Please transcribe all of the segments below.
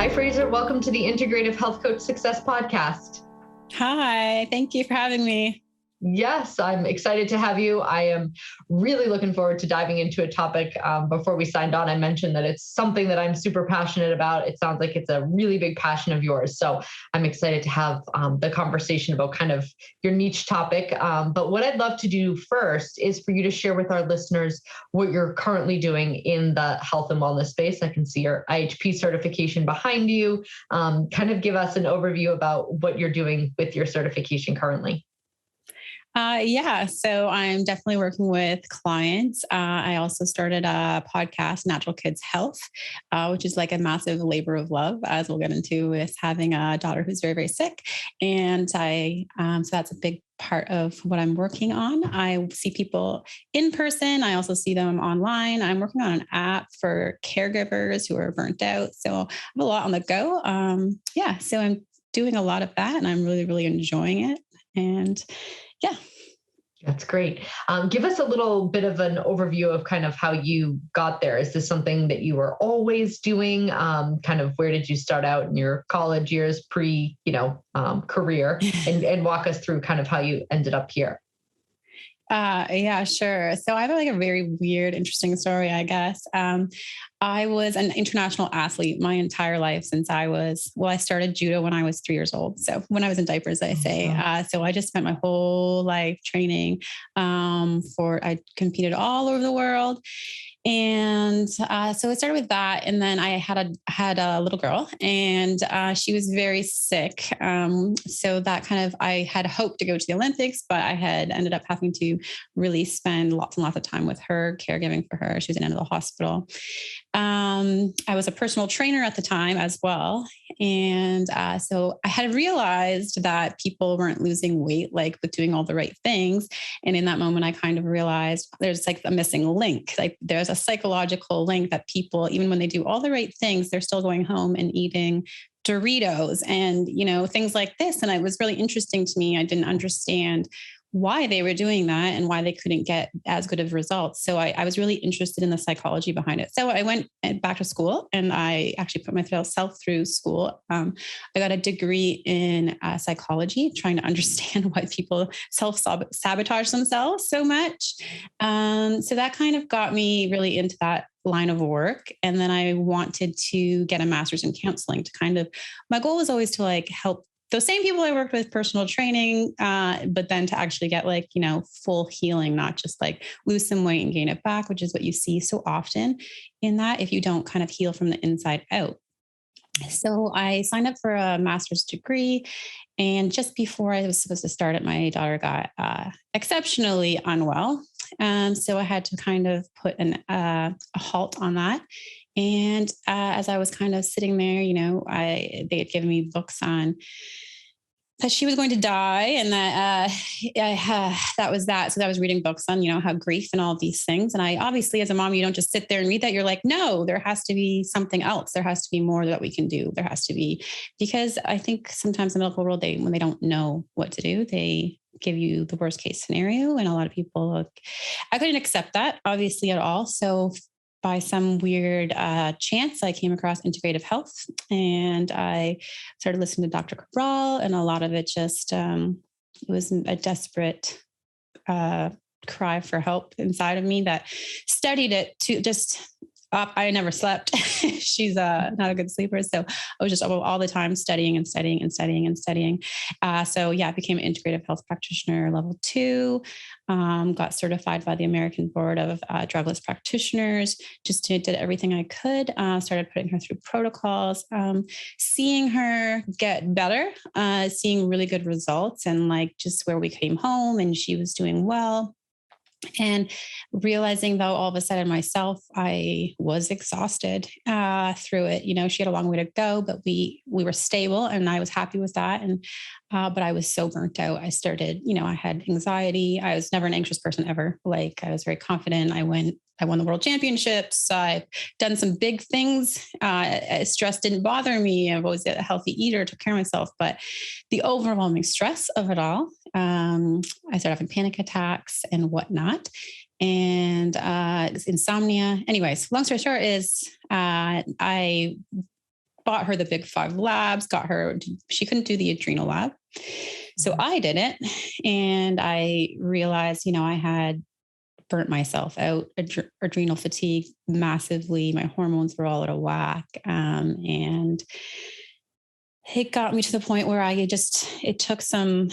Hi, Fraser. Welcome to the Integrative Health Coach Success Podcast. Hi, thank you for having me. Yes, I'm excited to have you. I am really looking forward to diving into a topic. Before we signed on, I mentioned that it's something that I'm super passionate about. It sounds like it's a really big passion of yours. So I'm excited to have the conversation about kind of your niche topic. But what I'd love to do first is for you to share with our listeners what you're currently doing in the health and wellness space. I can see your IHP certification behind you. Kind of give us an overview about what you're doing with your certification currently. So I'm definitely working with clients. I also started a podcast, Natural Kids Health, which is like a massive labor of love, as we'll get into with having a daughter who's very, very sick. And so that's a big part of what I'm working on. I see people in person. I also see them online. I'm working on an app for caregivers who are burnt out. So I have a lot on the go. So I'm doing a lot of that and I'm really, really enjoying it. And yeah. That's great. Give us a little bit of an overview of kind of how you got there. Is this something that you were always doing? Kind of where did you start out in your college years, career, and walk us through kind of how you ended up here. Yeah, sure. So I have like a very weird, interesting story, I guess. I was an international athlete my entire life since I started judo when I was 3 years old. So when I was in diapers, I say. So I just spent my whole life training I competed all over the world. And so it started with that. And then I had a little girl and she was very sick. So that I had hoped to go to the Olympics, but I had ended up having to really spend lots and lots of time with her, caregiving for her. She was in and out of the hospital. I was a personal trainer at the time as well. And so I had realized that people weren't losing weight, like with doing all the right things. And in that moment, I kind of realized there's like a missing link. Like there's a psychological link that people, even when they do all the right things, they're still going home and eating Doritos and, things like this. And it was really interesting to me. I didn't understand why they were doing that and why they couldn't get as good of results. So I was really interested in the psychology behind it. So I went back to school and I actually put myself through school. I got a degree in psychology, trying to understand why people self-sabotage themselves so much. So that kind of got me really into that line of work. And then I wanted to get a master's in counseling my goal was always to help those same people I worked with personal training, but then to actually get full healing, not just lose some weight and gain it back, which is what you see so often in that if you don't kind of heal from the inside out. So I signed up for a master's degree. And just before I was supposed to start it, my daughter got exceptionally unwell. So I had to kind of put a halt on that. And as I was kind of sitting there, they had given me books on that she was going to die and that that was that. So I was reading books on, how grief and all these things. And I obviously, as a mom, you don't just sit there and read that. You're like, no, there has to be something else. There has to be more that we can do. There has to be, because I think sometimes in the medical world, when they don't know what to do, they give you the worst case scenario. And a lot of people, I couldn't accept that obviously at all. So by some weird chance, I came across Integrative Health and I started listening to Dr. Cabral, and a lot of it just, it was a desperate cry for help inside of me that studied it to just I never slept. She's not a good sleeper. So I was just all the time studying and studying and studying and studying. I became an integrative health practitioner level 2, got certified by the American Board of Drugless Practitioners, just did everything I could, started putting her through protocols, seeing her get better, seeing really good results and just where we came home and she was doing well. And realizing though, all of a sudden myself, I was exhausted through it. She had a long way to go, but we were stable and I was happy with that. And, but I was so burnt out. I started, I had anxiety. I was never an anxious person ever. I was very confident. I won the world championships. I've done some big things. Stress didn't bother me. I've always been a healthy eater, took care of myself, but the overwhelming stress of it all, I started having panic attacks and whatnot, and insomnia. Anyways, long story short is I bought her the big 5 labs, she couldn't do the adrenal lab. So I did it. And I realized, I had burnt myself out, adrenal fatigue massively. My hormones were all out of whack. And it got me to the point where it took some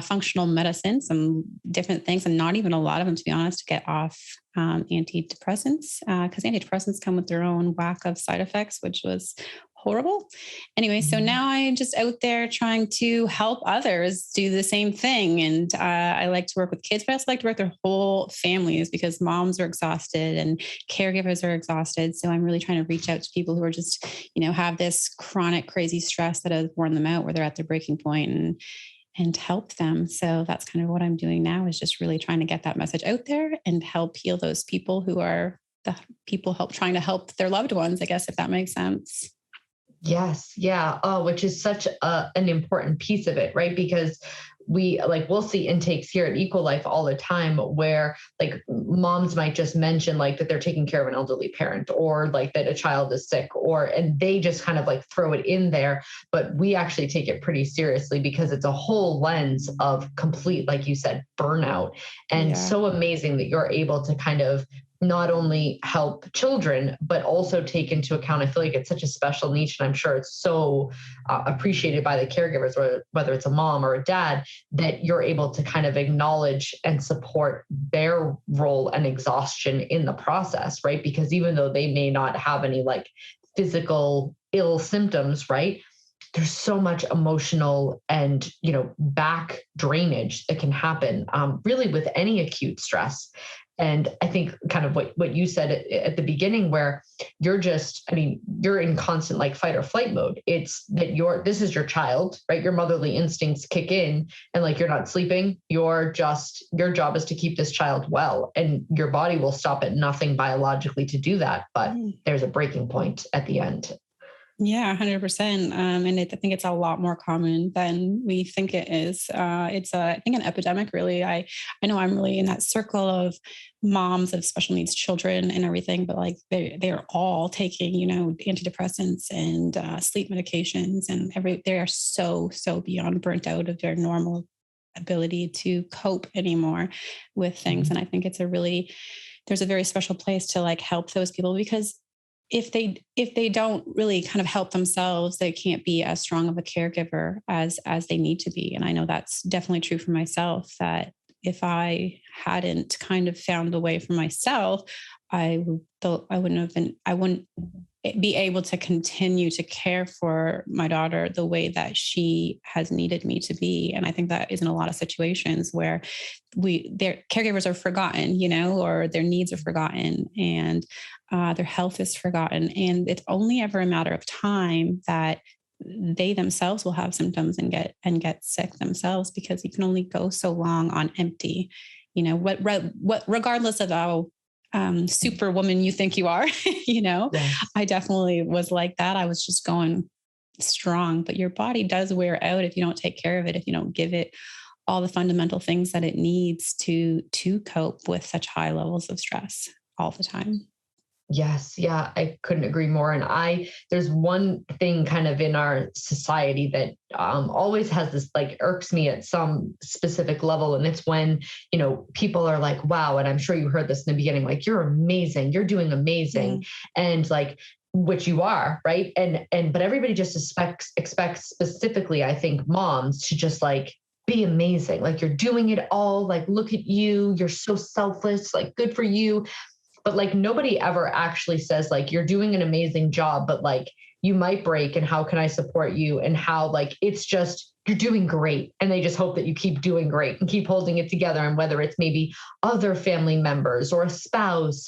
functional medicine, some different things, and not even a lot of them, to be honest, to get off antidepressants, because antidepressants come with their own whack of side effects, which was horrible. Anyway, so now I'm just out there trying to help others do the same thing. And I like to work with kids, but I also like to work with their whole families, because moms are exhausted and caregivers are exhausted. So I'm really trying to reach out to people who are just, have this chronic, crazy stress that has worn them out, where they're at their breaking point, and help them. So that's kind of what I'm doing now, is just really trying to get that message out there and help heal those people who are the people trying to help their loved ones, I guess, if that makes sense. Yes. Yeah. Oh, which is such an important piece of it, right? Because we'll see intakes here at Equalife all the time where like moms might just mention like that they're taking care of an elderly parent, or like that a child is sick, and they just kind of like throw it in there. But we actually take it pretty seriously, because it's a whole lens of complete, like you said, burnout. And so amazing that you're able to kind of not only help children, but also take into account, I feel like it's such a special niche, and I'm sure it's so appreciated by the caregivers, whether it's a mom or a dad, that you're able to kind of acknowledge and support their role and exhaustion in the process, right? Because even though they may not have any like physical ill symptoms, right? There's so much emotional and, back drainage that can happen really with any acute stress. And I think kind of what you said at the beginning, where you're in constant like fight or flight mode. It's that this is your child, right? Your motherly instincts kick in, and like you're not sleeping. Your job is to keep this child well, and your body will stop at nothing biologically to do that. But there's a breaking point at the end. Yeah, 100%. And I think it's a lot more common than we think it is. It's I think an epidemic, really. I know I'm really in that circle of moms of special needs children and everything, but like they're all taking, antidepressants and sleep medications, and they are so beyond burnt out of their normal ability to cope anymore with things. And I think there's a very special place to like help those people, because if they don't really kind of help themselves, they can't be as strong of a caregiver as they need to be. And I know that's definitely true for myself, that if I hadn't kind of found the way for myself, I wouldn't be able to continue to care for my daughter the way that she has needed me to be. And I think that is in a lot of situations where their caregivers are forgotten, or their needs are forgotten, and their health is forgotten. And it's only ever a matter of time that they themselves will have symptoms and get sick themselves, because you can only go so long on empty, regardless of how superwoman you think you are, Yes. I definitely was like that. I was just going strong, but your body does wear out if you don't take care of it, if you don't give it all the fundamental things that it needs to cope with such high levels of stress all the time. Yes. Yeah, I couldn't agree more. And there's one thing kind of in our society that always has this like irks me at some specific level. And it's when, people are like, wow. And I'm sure you heard this in the beginning, like, you're amazing. You're doing amazing. And like, which you are, right. But everybody just expects specifically, I think, moms to just like be amazing. Like, you're doing it all. Like, look at you. You're so selfless, like, good for you. But like nobody ever actually says like, you're doing an amazing job, but like you might break, and how can I support you? And how like, it's just, you're doing great. And they just hope that you keep doing great and keep holding it together. And whether it's maybe other family members or a spouse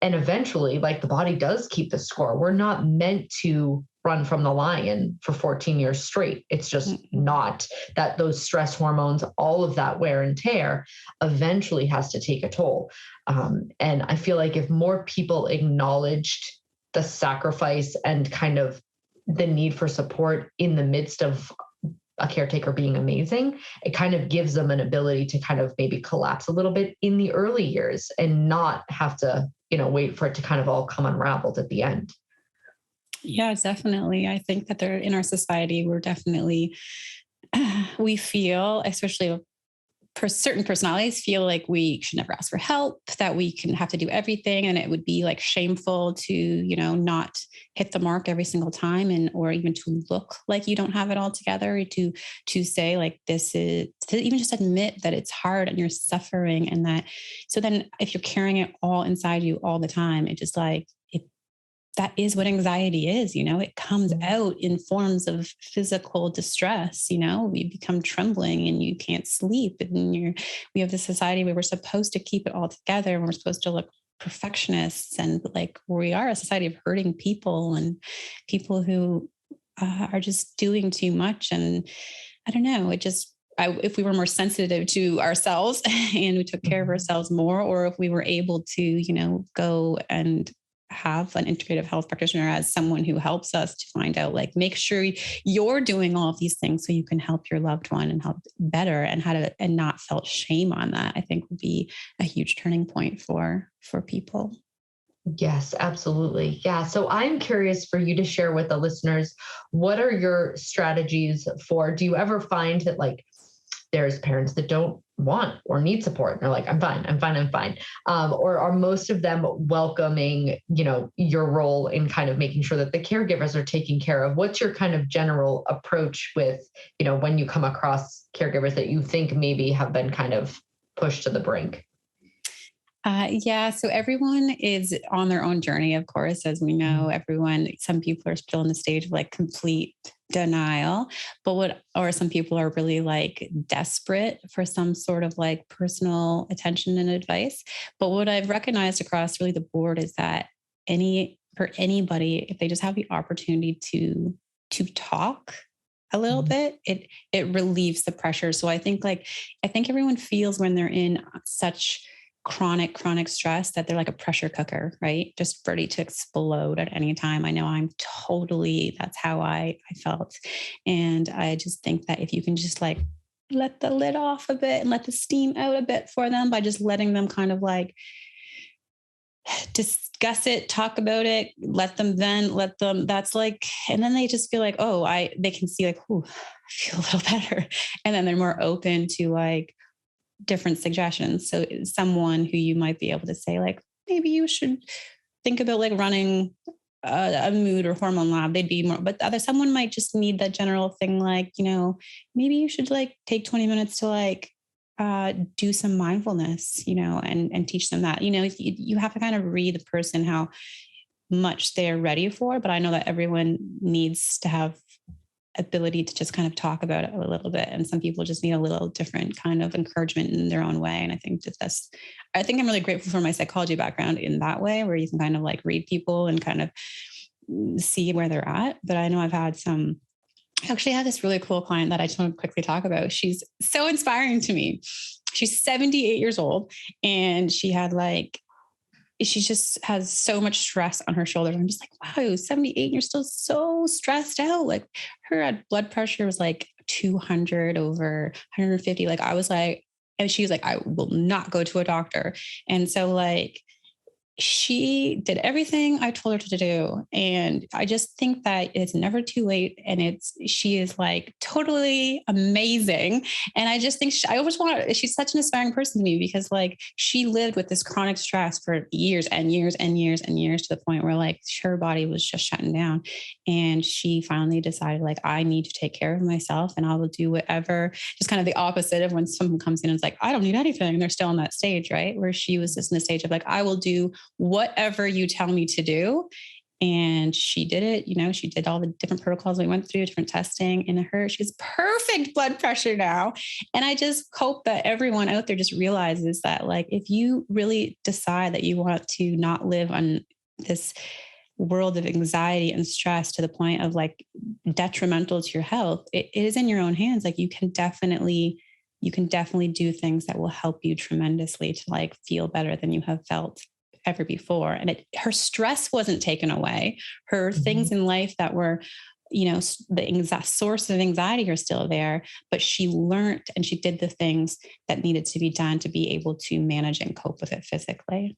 and eventually like the body does keep the score. We're not meant to run from the lion for 14 years straight. It's just not that. Those stress hormones, all of that wear and tear eventually has to take a toll. And I feel like if more people acknowledged the sacrifice and kind of the need for support in the midst of a caretaker being amazing, it kind of gives them an ability to kind of maybe collapse a little bit in the early years and not have to, wait for it to kind of all come unraveled at the end. Yeah, definitely. I think that they're in our society, we're definitely, we feel, especially certain personalities feel like we should never ask for help, that we can have to do everything. And it would be like shameful to, not hit the mark every single time, and, or even to look like you don't have it all together, to say like, this is, to even just admit that it's hard and you're suffering. And that, so then if you're carrying it all inside you all the time, it just like, that is what anxiety is, it comes out in forms of physical distress, we become trembling and you can't sleep. And we have this society where we're supposed to keep it all together and we're supposed to look perfectionists, and like we are a society of hurting people and people who are just doing too much. And I don't know, if we were more sensitive to ourselves and we took care of ourselves more, or if we were able to, go and have an integrative health practitioner as someone who helps us to find out, like, make sure you're doing all of these things so you can help your loved one and help better, and and not felt shame on that, I think would be a huge turning point for people. Yes, absolutely. Yeah. So I'm curious for you to share with the listeners, what are your strategies for, do you ever find that like there's parents that don't want or need support and they're like, I'm fine, I'm fine, I'm fine. Or are most of them welcoming, your role in kind of making sure that the caregivers are taken care of? What's your kind of general approach with, when you come across caregivers that you think maybe have been kind of pushed to the brink? Yeah, so everyone is on their own journey, of course, as we know. Some people are still in the stage of like complete denial, or some people are really like desperate for some sort of like personal attention and advice. But what I've recognized across really the board is that for anybody, if they just have the opportunity to talk a little bit, it relieves the pressure. So I think everyone feels when they're in such chronic stress that they're like a pressure cooker, right? Just ready to explode at any time. I know that's how I felt. And I just think that if you can just like let the lid off a bit and let the steam out a bit for them by just letting them kind of like discuss it, talk about it, that's like, and then they just feel like, they can see like, I feel a little better. And then they're more open to like different suggestions. So someone who you might be able to say like, maybe you should think about like running a mood or hormone lab, they'd be more, but someone might just need that general thing. Like, maybe you should like take 20 minutes to like, do some mindfulness, and teach them that, you have to kind of read the person, how much they're ready for. But I know that everyone needs to have ability to just kind of talk about it a little bit. And some people just need a little different kind of encouragement in their own way. And I think I think I'm really grateful for my psychology background in that way, where you can kind of like read people and kind of see where they're at. But I know I actually had this really cool client that I just want to quickly talk about. She's so inspiring to me. She's 78 years old, and she just has so much stress on her shoulders. I'm just like, wow, you're 78 and you're still so stressed out. Like her blood pressure was like 200 over 150. Like I was like, and she was like, I will not go to a doctor. And so like, she did everything I told her to do. And I just think that it's never too late. And she is like totally amazing. And I just think she's such an inspiring person to me, because like she lived with this chronic stress for years and years and years and years, to the point where like her body was just shutting down. And she finally decided like, I need to take care of myself, and I will do whatever, just kind of the opposite of when someone comes in and it's like, I don't need anything. And they're still on that stage, right? Where she was just in the stage of like, I will do whatever you tell me to do. And she did it. She did all the different protocols we went through, different testing, and she's perfect blood pressure now. And I just hope that everyone out there just realizes that, like, if you really decide that you want to not live on this world of anxiety and stress to the point of like detrimental to your health, it is in your own hands. Like you can definitely do things that will help you tremendously to like feel better than you have felt ever before. And her stress wasn't taken away. Her things in life that were, the source of anxiety are still there, but she learned and she did the things that needed to be done to be able to manage and cope with it physically.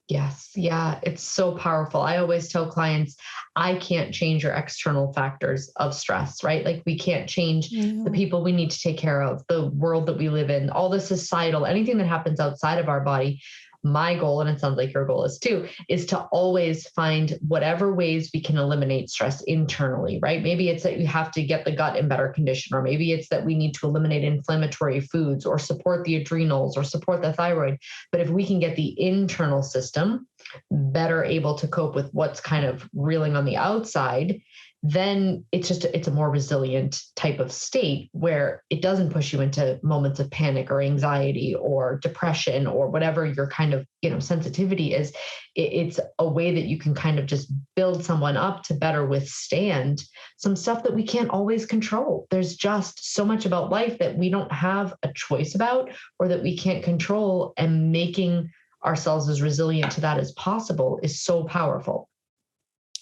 Yes. Yeah. It's so powerful. I always tell clients, I can't change your external factors of stress, right? Like we can't change the Yeah. people we need to take care of, the world that we live in, all the societal, anything that happens outside of our body. My goal, and it sounds like your goal is too, is to always find whatever ways we can eliminate stress internally, right? Maybe it's that you have to get the gut in better condition, or maybe it's that we need to eliminate inflammatory foods or support the adrenals or support the thyroid. But if we can get the internal system better able to cope with what's kind of reeling on the outside, then it's a more resilient type of state where it doesn't push you into moments of panic or anxiety or depression or whatever your kind of sensitivity is. It's a way that you can kind of just build someone up to better withstand some stuff that we can't always control. There's just so much about life that we don't have a choice about or that we can't control, and making ourselves as resilient to that as possible is so powerful.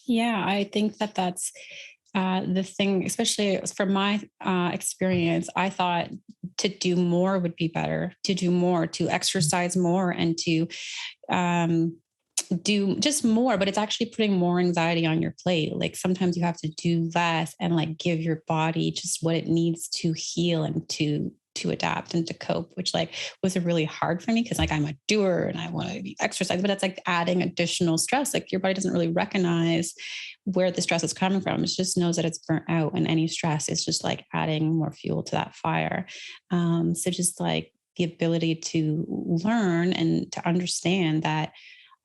Yeah, I think that that's the thing, especially from my experience. I thought to do more would be better, to do more, to exercise more, and to um, do just more, but it's actually putting more anxiety on your plate. Like sometimes you have to do less and like give your body just what it needs to heal and to adapt and to cope, which like was really hard for me because like I'm a doer and I want to be exercise, but it's like adding additional stress. Like your body doesn't really recognize where the stress is coming from. It just knows that it's burnt out, and any stress is just like adding more fuel to that fire. So just like the ability to learn and to understand that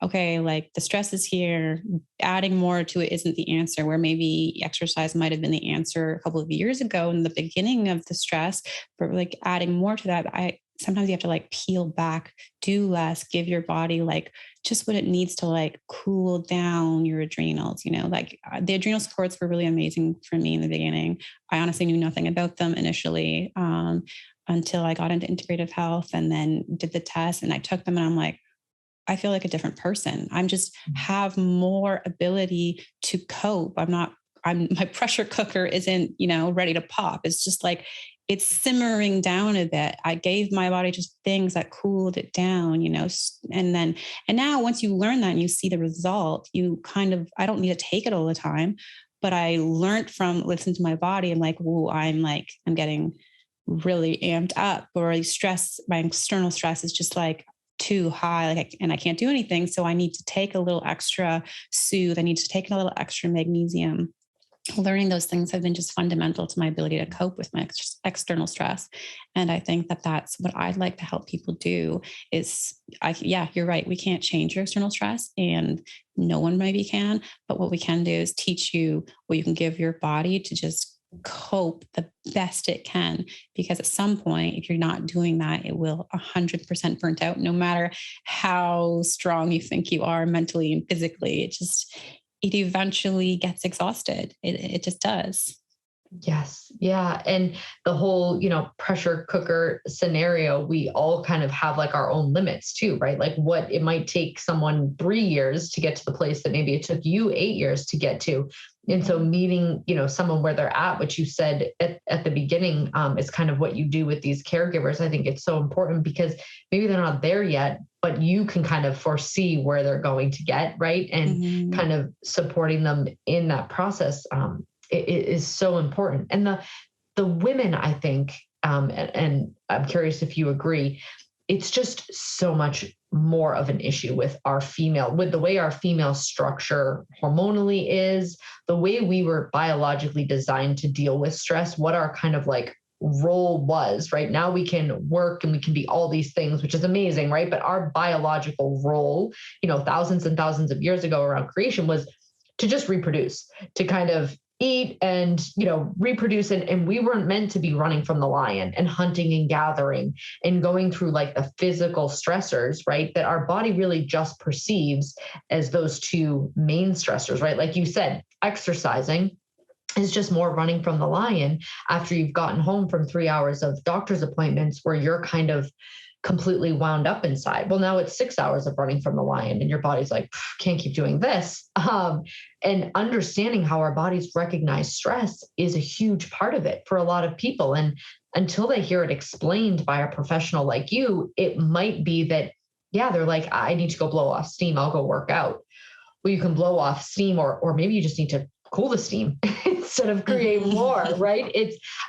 okay, like the stress is here, adding more to it isn't the answer, where maybe exercise might have been the answer a couple of years ago in the beginning of the stress, but like adding more to that, I sometimes you have to like peel back, do less, give your body like just what it needs to like cool down your adrenals, like the adrenal supports were really amazing for me in the beginning. I honestly knew nothing about them initially. Until I got into integrative health and then did the test and I took them and I'm like, I feel like a different person. I'm just have more ability to cope. My pressure cooker isn't, ready to pop. It's just like, it's simmering down a bit. I gave my body just things that cooled it down, and now once you learn that and you see the result, you kind of, I don't need to take it all the time, but I learned from listening to my body. I'm like, oh, I'm getting really amped up, or stress, my external stress is just like, too high, and I can't do anything. So I need to take a little extra soothe. I need to take a little extra magnesium. Learning those things have been just fundamental to my ability to cope with my external stress. And I think that that's what I'd like to help people do is yeah, you're right. We can't change your external stress and no one maybe can, but what we can do is teach you what you can give your body to just cope the best it can, because at some point if you're not doing that it will 100% burnt out, no matter how strong you think you are mentally and physically. It eventually gets exhausted. It just does. Yes. Yeah. And the whole, pressure cooker scenario, we all kind of have like our own limits too, right? Like what it might take someone 3 years to get to the place that maybe it took you 8 years to get to. And so meeting, someone where they're at, what you said at the beginning, is kind of what you do with these caregivers. I think it's so important because maybe they're not there yet, but you can kind of foresee where they're going to get, right? And Mhm. kind of supporting them in that process. It is so important. And the women, I think, and I'm curious if you agree, it's just so much more of an issue with with the way our female structure hormonally is, the way we were biologically designed to deal with stress, what our kind of like role was. Right now we can work and we can be all these things, which is amazing, right? But our biological role, thousands and thousands of years ago around creation was to just reproduce, to kind of eat and reproduce, and we weren't meant to be running from the lion and hunting and gathering and going through like the physical stressors, right, that our body really just perceives as those two main stressors, right? Like you said, exercising is just more running from the lion after you've gotten home from 3 hours of doctor's appointments where you're kind of completely wound up inside. Well, now it's 6 hours of running from the lion, and your body's like, can't keep doing this. And understanding how our bodies recognize stress is a huge part of it for a lot of people. And until they hear it explained by a professional like you, it might be that yeah, they're like, I need to go blow off steam. I'll go work out. Well, you can blow off steam, or maybe you just need to cool the steam instead of create more, right?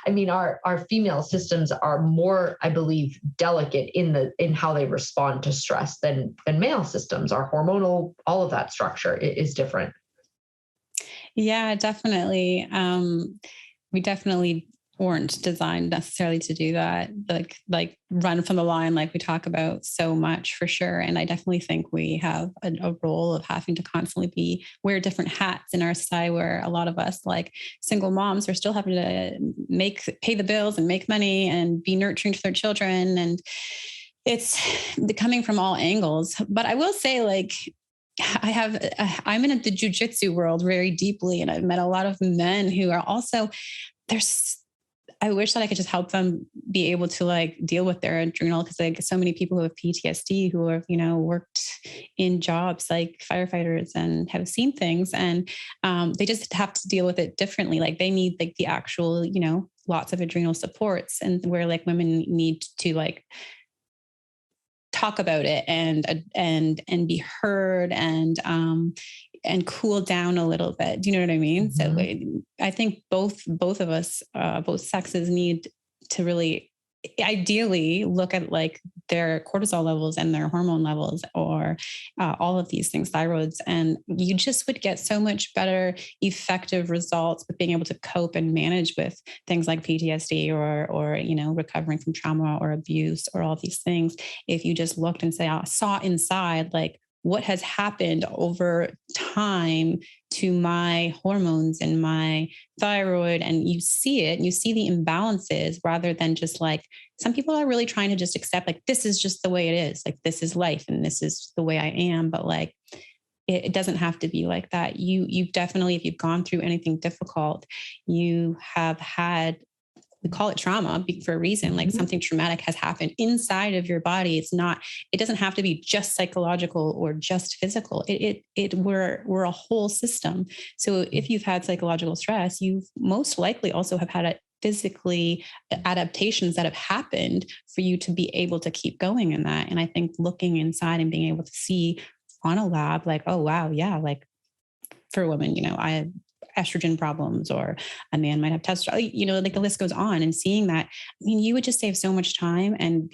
I mean, our female systems are more, I believe, delicate in how they respond to stress than male systems. Our hormonal, all of that structure is different. Yeah, definitely. We definitely weren't designed necessarily to do that, like run from the line, like we talk about so much, for sure. And I definitely think we have a role of having to constantly wear different hats in our society, where a lot of us, like single moms, are still having to pay the bills and make money and be nurturing to their children. And it's coming from all angles. But I will say, like, I'm in the jujitsu world very deeply, and I've met a lot of men who are also, there's, I wish that I could just help them be able to like deal with their adrenal, because like so many people who have PTSD, who have, worked in jobs like firefighters and have seen things, and they just have to deal with it differently. Like they need like the actual, lots of adrenal supports, and where like women need to like talk about it and be heard and cool down a little bit. Do you know what I mean? Mm-hmm. So I think both of us, both sexes, need to really ideally look at like their cortisol levels and their hormone levels, or all of these things, thyroids, and you just would get so much better effective results with being able to cope and manage with things like PTSD or recovering from trauma or abuse or all these things, if you just looked and saw inside, like, what has happened over time to my hormones and my thyroid. And you see it, and you see the imbalances, rather than just like, some people are really trying to just accept, like, this is just the way it is. Like, this is life and this is the way I am. But like, it doesn't have to be like that. You definitely, if you've gone through anything difficult, you have had, we call it trauma for a reason, like something traumatic has happened inside of your body. It doesn't have to be just psychological or just physical. We're a whole system. So if you've had psychological stress, you most likely also have had physically adaptations that have happened for you to be able to keep going in that. And I think looking inside and being able to see on a lab, like, oh, wow, yeah, like for women, I have estrogen problems, or a man might have testosterone, like the list goes on, and seeing that, I mean, you would just save so much time, and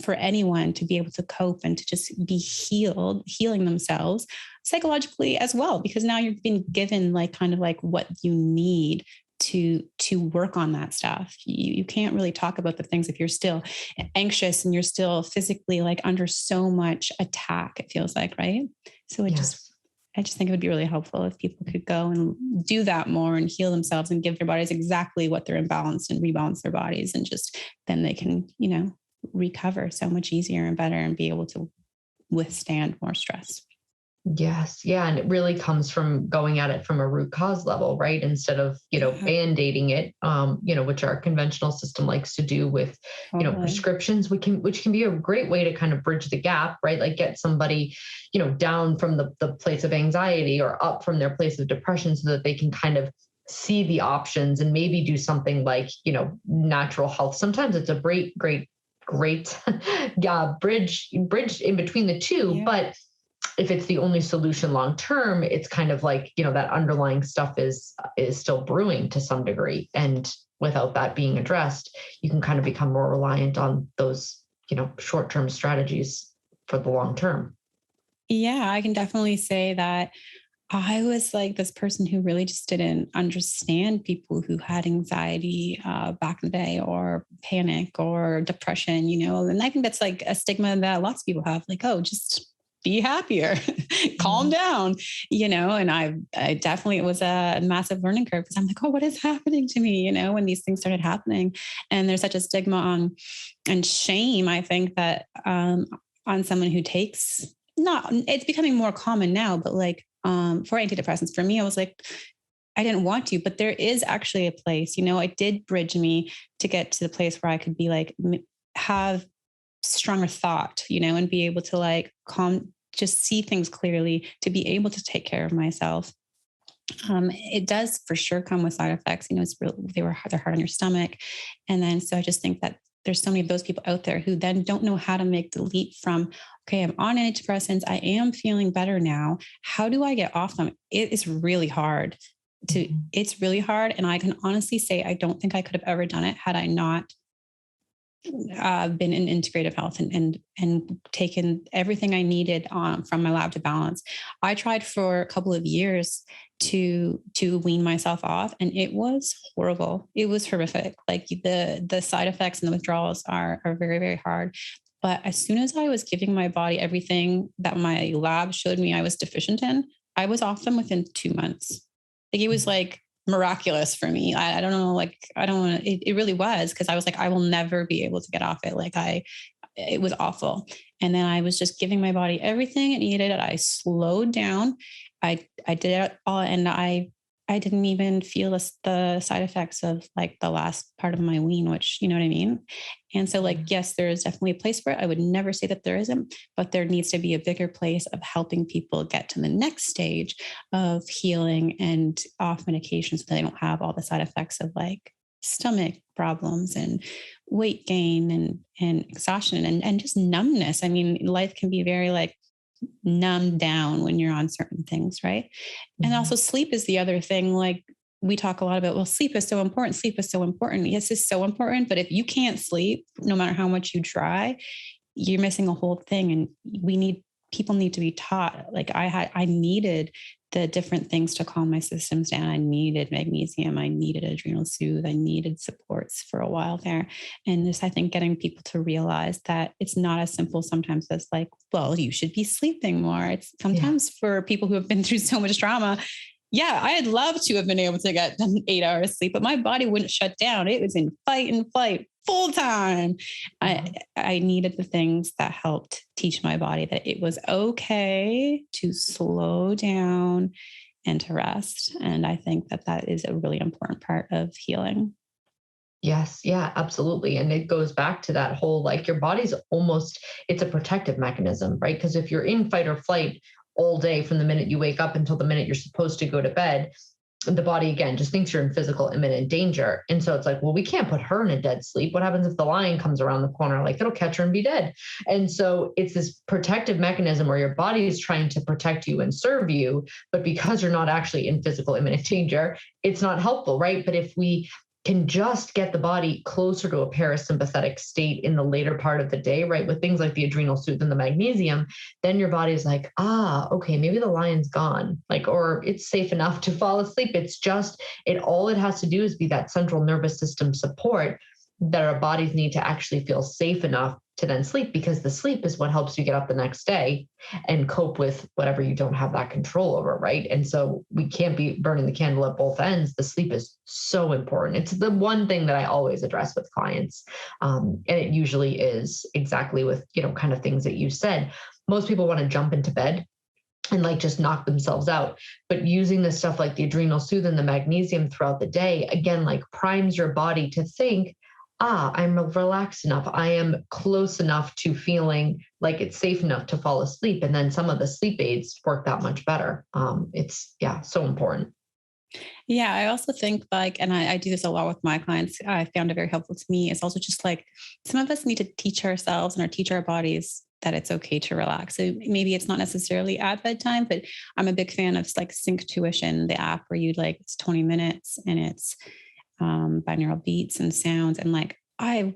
for anyone to be able to cope and to just be healing themselves psychologically as well, because now you've been given like kind of like what you need to work on that stuff. You can't really talk about the things if you're still anxious and you're still physically like under so much attack, it feels like, right? So I just think it would be really helpful if people could go and do that more and heal themselves and give their bodies exactly what they're imbalanced, and rebalance their bodies. And just then they can, recover so much easier and better and be able to withstand more stress. Yes. Yeah. And it really comes from going at it from a root cause level, right? Instead of, band-aiding it, which our conventional system likes to do with, prescriptions, which can be a great way to kind of bridge the gap, right? Like get somebody, down from the place of anxiety or up from their place of depression, so that they can kind of see the options and maybe do something like, natural health. Sometimes it's a great bridge in between the two, yeah. But if it's the only solution long term, it's kind of like, that underlying stuff is still brewing to some degree. And without that being addressed, you can kind of become more reliant on those, short-term strategies for the long term. Yeah, I can definitely say that I was like this person who really just didn't understand people who had anxiety back in the day, or panic or depression, and I think that's like a stigma that lots of people have, like, oh, just be happier, calm down, and I definitely, it was a massive learning curve, because I'm like, oh, what is happening to me? When these things started happening, and there's such a stigma and shame, I think that on someone who takes, it's becoming more common now, but like for antidepressants, for me, I was like, I didn't want to, but there is actually a place, it did bridge me to get to the place where I could be like, have stronger thought, and be able to like just see things clearly, to be able to take care of myself. It does for sure come with side effects, they're hard on your stomach. And then, so I just think that there's so many of those people out there who then don't know how to make the leap from, okay, I'm on antidepressants. I am feeling better now. How do I get off them? It is really hard it's really hard. And I can honestly say, I don't think I could have ever done it had I not been in integrative health and taken everything I needed from my lab to balance. I tried for a couple of years to wean myself off, and it was horrible. It was horrific. Like the side effects and the withdrawals are very, very hard. But as soon as I was giving my body everything that my lab showed me I was deficient in, I was off them within 2 months. Like it was like miraculous for me. I don't know, like, I don't want to, it really was. Cause I was like, I will never be able to get off it. Like it was awful. And then I was just giving my body everything it needed. I slowed down. I did it all. And I didn't even feel the side effects of like the last part of my wean, which, you know what I mean? And so like, yes, there is definitely a place for it. I would never say that there isn't, but there needs to be a bigger place of helping people get to the next stage of healing and off medication so they don't have all the side effects of like stomach problems and weight gain and exhaustion and just numbness. I mean, life can be very like numbed down when you're on certain things, right? Mm-hmm. And also sleep is the other thing. Like we talk a lot about, well, sleep is so important. Sleep is so important. Yes, it's so important. But if you can't sleep, no matter how much you try, you're missing a whole thing. And people need to be taught. Like I needed the different things to calm my systems down. I needed magnesium. I needed adrenal soothe. I needed supports for a while there. And just, I think getting people to realize that it's not as simple sometimes as like, well, you should be sleeping more. It's sometimes for people who have been through so much trauma. Yeah, I'd love to have been able to get 8 hours sleep, but my body wouldn't shut down. It was in fight and flight full time. I needed the things that helped teach my body that it was okay to slow down and to rest. And I think that is a really important part of healing. Yes. Yeah, absolutely. And it goes back to that whole, like your body's it's a protective mechanism, right? Because if you're in fight or flight all day from the minute you wake up until the minute you're supposed to go to bed, the body again just thinks you're in physical imminent danger. And so it's like, well, we can't put her in a dead sleep. What happens if the lion comes around the corner? Like it'll catch her and be dead. And so it's this protective mechanism where your body is trying to protect you and serve you, but because you're not actually in physical imminent danger, it's not helpful, right? But if we can just get the body closer to a parasympathetic state in the later part of the day, right? With things like the adrenal soothe and the magnesium, then your body's like, okay, maybe the lion's gone, like, or it's safe enough to fall asleep. It's just, all it has to do is be that central nervous system support that our bodies need to actually feel safe enough to then sleep, because the sleep is what helps you get up the next day and cope with whatever you don't have that control over, right? And so we can't be burning the candle at both ends. The sleep is so important. It's the one thing that I always address with clients. And it usually is exactly with, kind of things that you said. Most people want to jump into bed and like just knock themselves out. But using this stuff like the adrenal soothe and the magnesium throughout the day, again, like primes your body to think, I'm relaxed enough. I am close enough to feeling like it's safe enough to fall asleep. And then some of the sleep aids work that much better. It's so important. Yeah, I also think like, and I do this a lot with my clients, I found it very helpful to me. It's also just like, some of us need to teach ourselves and teach our bodies that it's okay to relax. So maybe it's not necessarily at bedtime, but I'm a big fan of like Sync Tuition, the app where it's 20 minutes and it's binaural beats and sounds. And like, I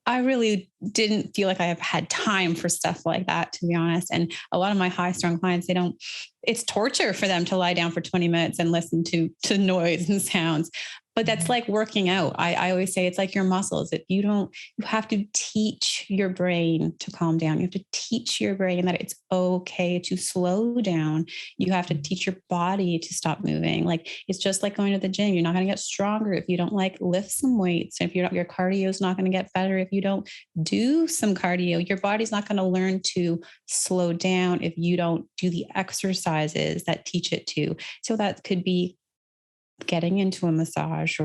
really didn't feel like I have had time for stuff like that, to be honest. And a lot of my high strung clients, it's torture for them to lie down for 20 minutes and listen to noise and sounds. But that's like working out. I always say it's like your muscles. If you have to teach your brain to calm down. You have to teach your brain that it's okay to slow down. You have to teach your body to stop moving. Like it's just like going to the gym. You're not going to get stronger if you don't like lift some weights. If your cardio is not going to get better if you don't do some cardio. Your body's not going to learn to slow down if you don't do the exercises that teach it to. So that could be getting into a massage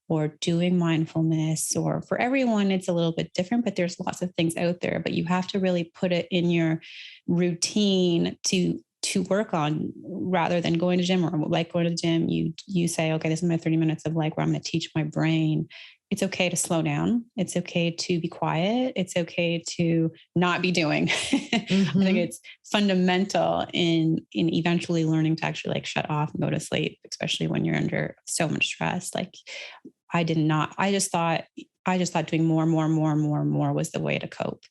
or doing mindfulness, or for everyone, it's a little bit different, but there's lots of things out there, but you have to really put it in your routine to work on, rather than going to gym, or like going to the gym, you say, okay, this is my 30 minutes of like where I'm going to teach my brain it's okay to slow down. It's okay to be quiet. It's okay to not be doing. I think it's fundamental in eventually learning to actually like shut off and go to sleep, especially when you're under so much stress. Like I just thought doing more was the way to cope.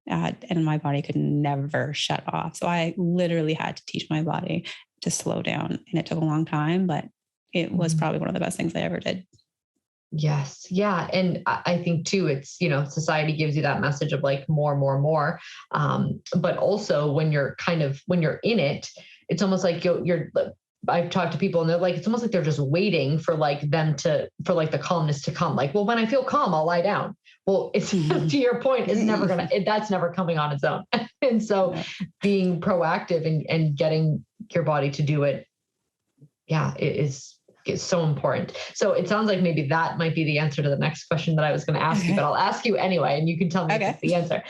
And my body could never shut off. So I literally had to teach my body to slow down. And it took a long time, but it was probably one of the best things I ever did. Yes. Yeah. And I think too, it's, society gives you that message of like more. But also when you're in it, it's almost like I've talked to people and they're like, it's almost like they're just waiting for like for like the calmness to come. Like, well, when I feel calm, I'll lie down. Well, it's to your point, that's never coming on its own. And so being proactive and getting your body to do it. Yeah, it is so important. So it sounds like maybe that might be the answer to the next question that I was going to ask you, but I'll ask you anyway, and you can tell me if it's the answer.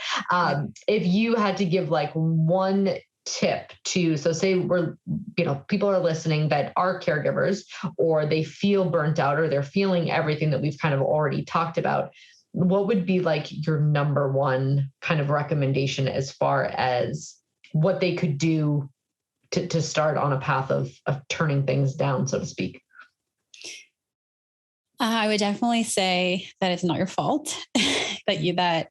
If you had to give like one tip so say we're, people are listening that are caregivers or they feel burnt out or they're feeling everything that we've kind of already talked about, what would be like your number one kind of recommendation as far as what they could do to start on a path of turning things down, so to speak? I would definitely say that it's not your fault that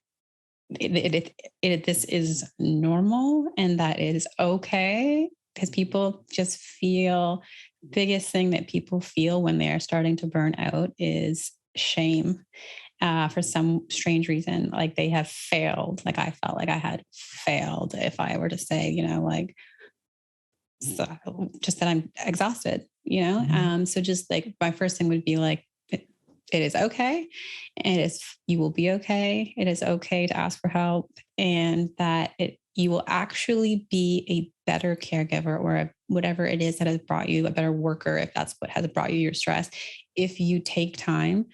this is normal and that it is okay, because people just feel, biggest thing that people feel when they are starting to burn out is shame. For some strange reason, like they have failed. Like I felt like I had failed if I were to say, so just that I'm exhausted, So just like my first thing would be like, it is okay. You will be okay. It is okay to ask for help, and that you will actually be a better caregiver or whatever it is that has brought you, a better worker, if that's what has brought you your stress, if you take time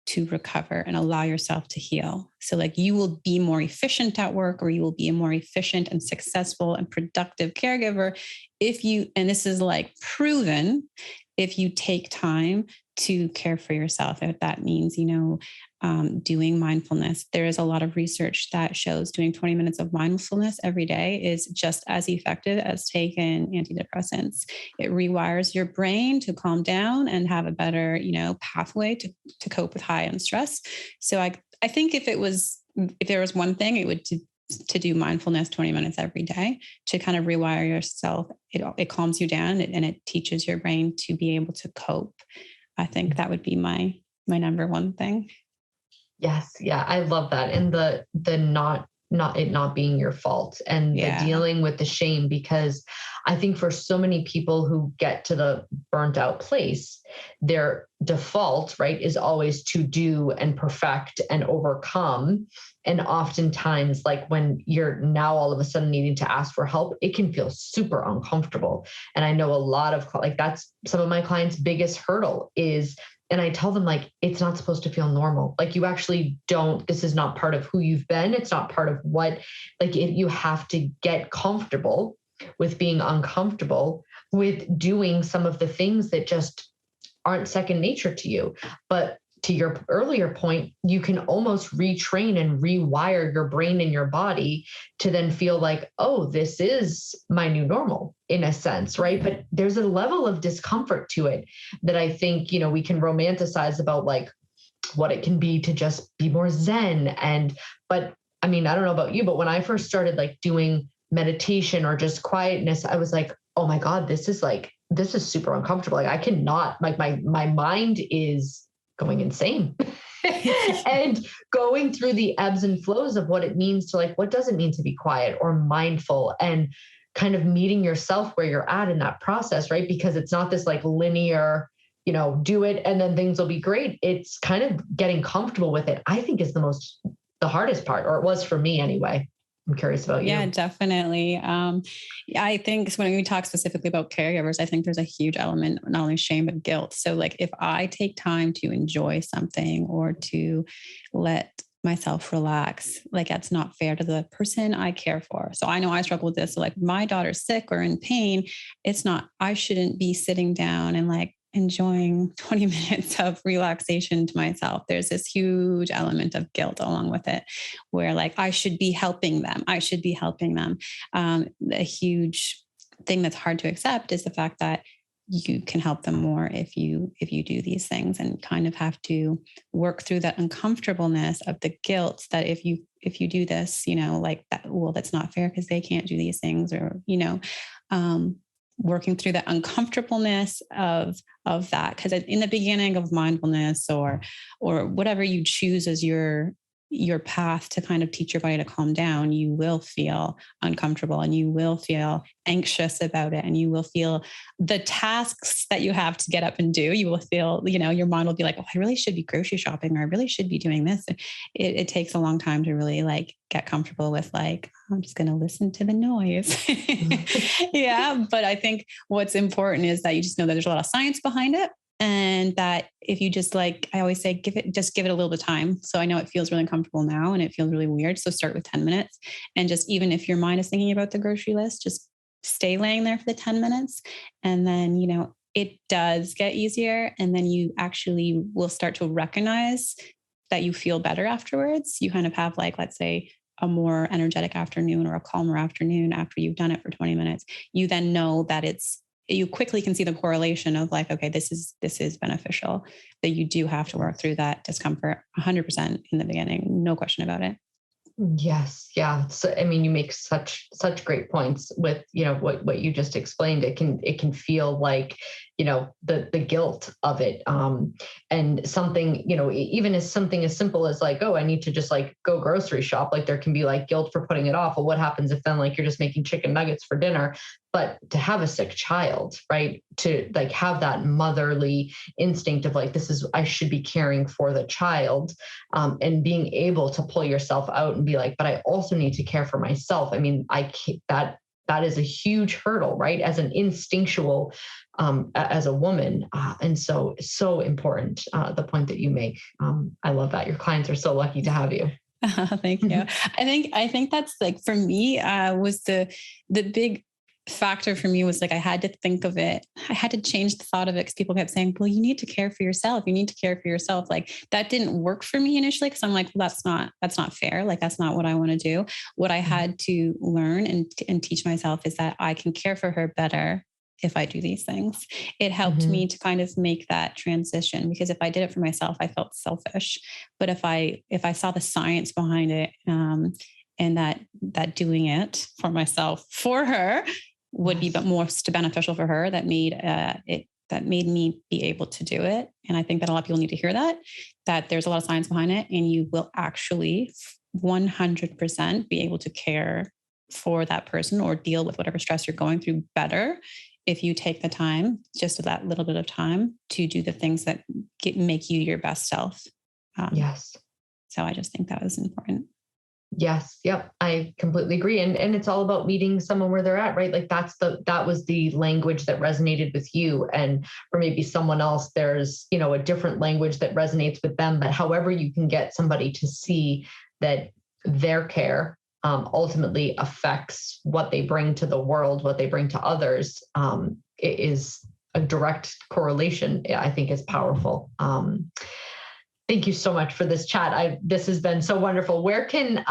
to recover and allow yourself to heal. So like you will be more efficient at work, or you will be a more efficient and successful and productive caregiver and this is like proven, if you take time to care for yourself. If that means, doing mindfulness. There is a lot of research that shows doing 20 minutes of mindfulness every day is just as effective as taking antidepressants. It rewires your brain to calm down and have a better, pathway to cope with high end stress. So I think if there was one thing, it would to do mindfulness 20 minutes every day to kind of rewire yourself. It calms you down and it teaches your brain to be able to cope. I think that would be my number one thing. Yes. Yeah. I love that. And the not being your fault and the dealing with the shame, because I think for so many people who get to the burnt out place, their default, right, is always to do and perfect and overcome. And oftentimes, like when you're now all of a sudden needing to ask for help, it can feel super uncomfortable. And I know a lot of that's some of my clients' biggest hurdle is, and I tell them like, it's not supposed to feel normal. Like you actually this is not part of who you've been. It's not part of you have to get comfortable with being uncomfortable, with doing some of the things that just aren't second nature to you. But to your earlier point, you can almost retrain and rewire your brain and your body to then feel like, oh, this is my new normal in a sense, right? But there's a level of discomfort to it that I think, we can romanticize about like what it can be to just be more zen. But I mean, I don't know about you, but when I first started like doing meditation or just quietness, I was like, oh my God, this is super uncomfortable. Like I cannot, like my mind is going insane and going through the ebbs and flows of what it means to like, what does it mean to be quiet or mindful, and kind of meeting yourself where you're at in that process, right? Because it's not this like linear, do it and then things will be great. It's kind of getting comfortable with it, I think is the hardest part, or it was for me anyway. I'm curious about you. Yeah, definitely. I think when we talk specifically about caregivers, I think there's a huge element, not only shame, but guilt. So like if I take time to enjoy something or to let myself relax, like that's not fair to the person I care for. So I know I struggle with this. So like my daughter's sick or in pain. I shouldn't be sitting down and like enjoying 20 minutes of relaxation to myself, there's this huge element of guilt along with it, where like, I should be helping them. I should be helping them. A huge thing that's hard to accept is the fact that you can help them more if you do these things, and kind of have to work through that uncomfortableness of the guilt that if you do this, like that, well, that's not fair because they can't do these things, or, working through that uncomfortableness of that. Because in the beginning of mindfulness or whatever you choose as your path to kind of teach your body to calm down, you will feel uncomfortable and you will feel anxious about it. And you will feel the tasks that you have to get up and do. You will feel, your mind will be like, oh, I really should be grocery shopping, or I really should be doing this. It takes a long time to really like get comfortable with like, I'm just going to listen to the noise. Yeah. But I think what's important is that you just know that there's a lot of science behind it. And that if you just like, I always say, give it a little bit of time. So I know it feels really uncomfortable now and it feels really weird. So start with 10 minutes. And just, even if your mind is thinking about the grocery list, just stay laying there for the 10 minutes. And then, it does get easier. And then you actually will start to recognize that you feel better afterwards. You kind of have like, let's say, a more energetic afternoon or a calmer afternoon after you've done it for 20 minutes. You then know that you quickly can see the correlation of like, okay, this is beneficial, that you do have to work through that discomfort 100% in the beginning. No question about it. Yes. Yeah. So, I mean, you make such great points with, what you just explained. It can feel like, the guilt of it. And something, even as something as simple as like, oh, I need to just like go grocery shop. Like there can be like guilt for putting it off. Well, what happens if then like you're just making chicken nuggets for dinner? But to have a sick child, right? To like have that motherly instinct of like, I should be caring for the child, and being able to pull yourself out and be like, but I also need to care for myself. I mean, I can't, that is a huge hurdle, right? As an instinctual, as a woman. And so important, the point that you make. I love that. Your clients are so lucky to have you. Thank you. I think that's like, for me, was the big factor for me was like, I had to think of it. I had to change the thought of it because people kept saying, well, you need to care for yourself. You need to care for yourself. Like that didn't work for me initially. Cause I'm like, well, that's not fair. Like, that's not what I want to do. What I had to learn and teach myself is that I can care for her better if I do these things. It helped me to kind of make that transition, because if I did it for myself, I felt selfish. But if I saw the science behind it, and that doing it for myself, for her, would be most beneficial for her, that made me be able to do it. And I think that a lot of people need to hear that there's a lot of science behind it, and you will actually 100% be able to care for that person or deal with whatever stress you're going through better if you take the time, just that little bit of time, to do the things that make you your best self. Yes. So I just think that was important. Yes. Yep. I completely agree. And it's all about meeting someone where they're at, right? Like that was the language that resonated with you. And for maybe someone else, there's, a different language that resonates with them. But however you can get somebody to see that their care ultimately affects what they bring to the world, what they bring to others, it is a direct correlation, I think, is powerful. Thank you so much for this chat. This has been so wonderful. Where can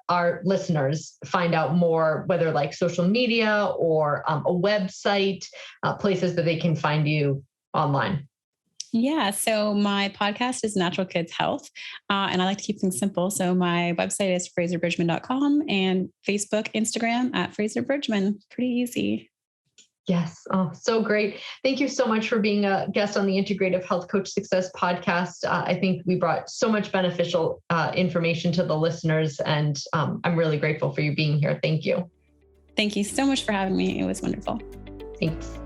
our listeners find out more, whether like social media or a website, places that they can find you online? Yeah. So my podcast is Natural Kids Health, and I like to keep things simple. So my website is fraserbridgeman.com, and Facebook, Instagram at Fraser Bridgeman. Pretty easy. Yes. Oh, so great. Thank you so much for being a guest on the Integrative Health Coach Success podcast. I think we brought so much beneficial information to the listeners, and I'm really grateful for you being here. Thank you. Thank you so much for having me. It was wonderful. Thanks.